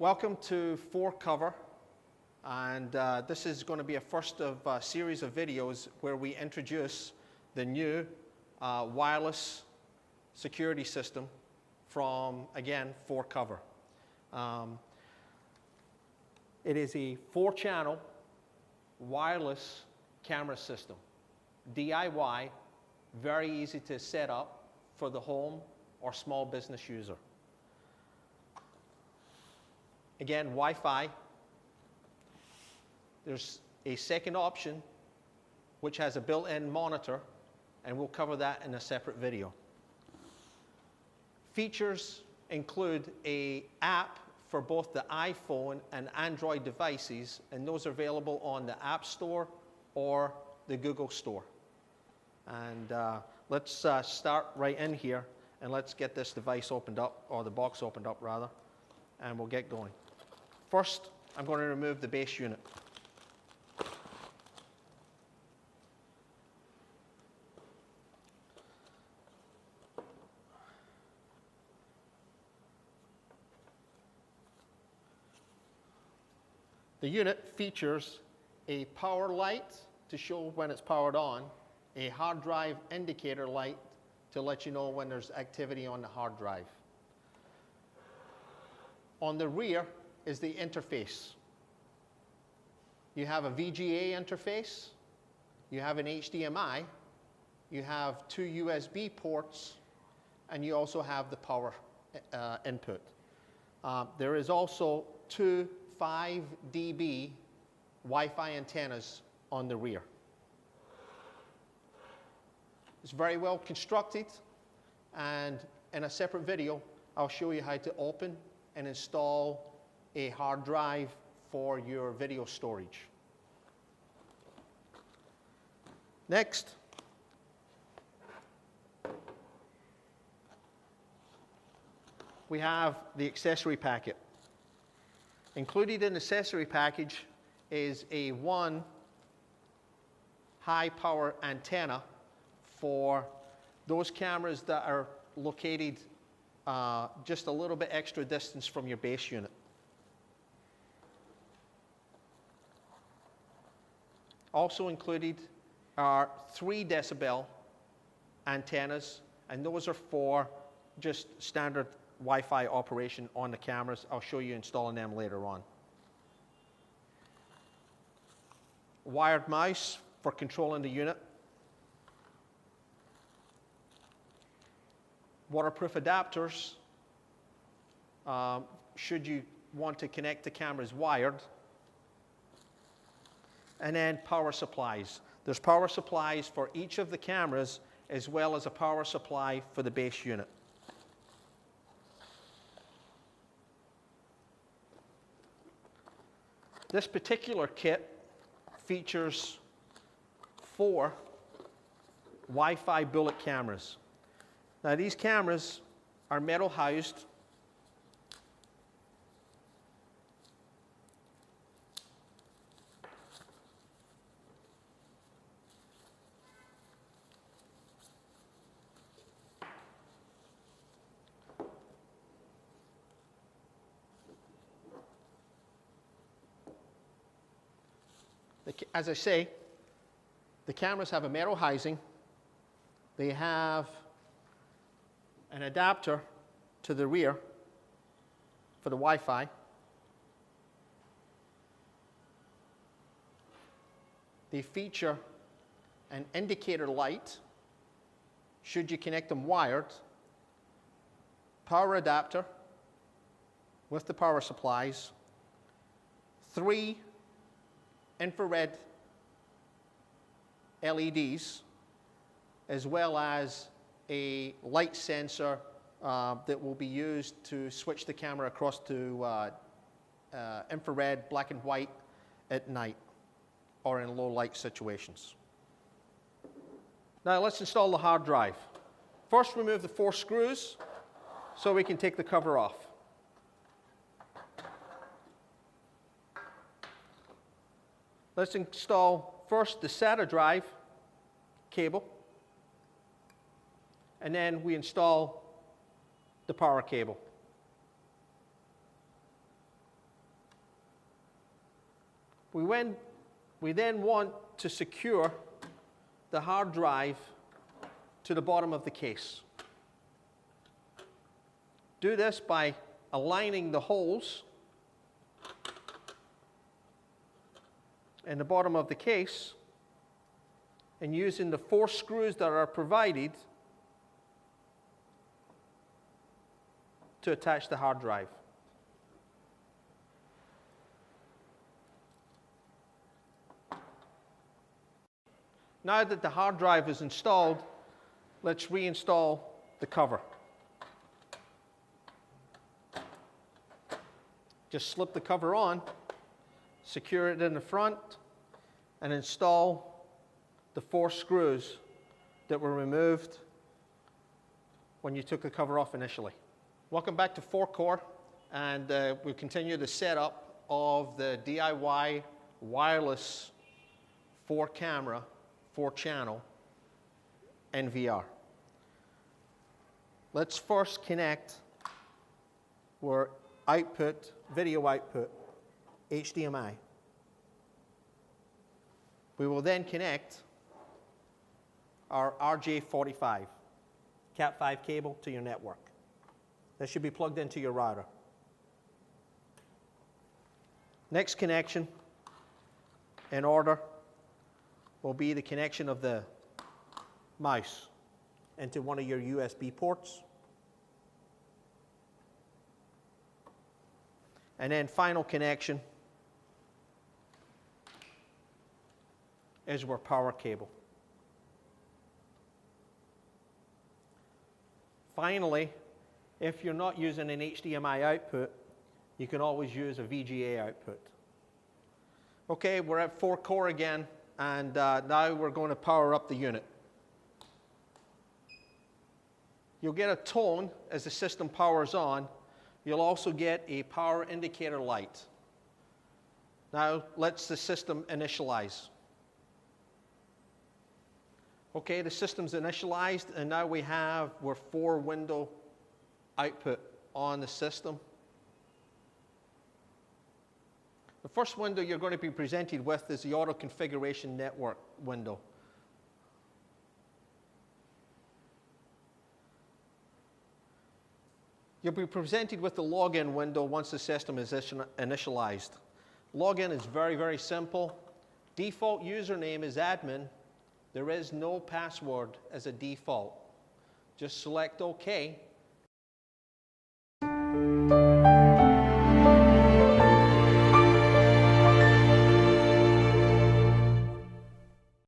Welcome to 4Cover, and this is going to be a first of a series of videos where we introduce the new wireless security system from, again, 4Cover. It is a 4-channel wireless camera system, DIY, very easy to set up for the home or small business user. Again, Wi-Fi. There's a second option which has a built-in monitor, and we'll cover that in a separate video. Features include an app for both the iPhone and Android devices, and those are available on the App Store or the Google Store. And let's start right in here, and let's get this device opened up, or the box opened up rather, and we'll get going. First, I'm going to remove the base unit. The unit features a power light to show when it's powered on, a hard drive indicator light to let you know when there's activity on the hard drive. On the rear is the interface. You have a VGA interface, you have an HDMI, you have 2 USB ports, and you also have the power input. There is also 2 5 dB Wi-Fi antennas on the rear. It's very well constructed, and in a separate video I'll show you how to open and install a hard drive for your video storage. Next, we have the accessory packet. Included in the accessory package is a 1 high power antenna for those cameras that are located just a little bit extra distance from your base unit. Also included are 3 decibel antennas, and those are for just standard Wi-Fi operation on the cameras. I'll show you installing them later on. Wired mouse for controlling the unit. Waterproof adapters should you want to connect the cameras wired. And then power supplies. There's power supplies for each of the cameras, as well as a power supply for the base unit. This particular kit features 4 Wi-Fi bullet cameras. Now these cameras are metal housed. As I say, the cameras have a metal housing. They have an adapter to the rear for the Wi-Fi. They feature an indicator light, should you connect them wired, power adapter with the power supplies, 3 infrared LEDs, as well as a light sensor that will be used to switch the camera across to infrared, black and white at night or in low light situations. Now let's install the hard drive. First, remove the 4 screws so we can take the cover off. Let's install first the SATA drive cable, and then we install the power cable. We then want to secure the hard drive to the bottom of the case. Do this by aligning the holes in the bottom of the case and using the 4 screws that are provided to attach the hard drive. Now that the hard drive is installed, let's reinstall the cover. Just slip the cover on, secure it in the front, and install the 4 screws that were removed when you took the cover off initially. Welcome back to 4Core, and we'll continue the setup of the DIY wireless 4-camera, 4-channel NVR. Let's first connect our output, video output, HDMI. We will then connect our RJ45 Cat5 cable to your network. That should be plugged into your router. Next connection in order will be the connection of the mouse into one of your USB ports. And then final connection is our power cable. Finally, if you're not using an HDMI output, you can always use a VGA output. Okay, we're at 4Core again, and now we're going to power up the unit. You'll get a tone as the system powers on. You'll also get a power indicator light. Now, let's the system initialize. Okay, the system's initialized, and now we have our 4-window output on the system. The first window you're going to be presented with is the Auto Configuration Network window. You'll be presented with the login window once the system is initialized. Login is very, very simple. Default username is admin. There is no password as a default. Just select OK,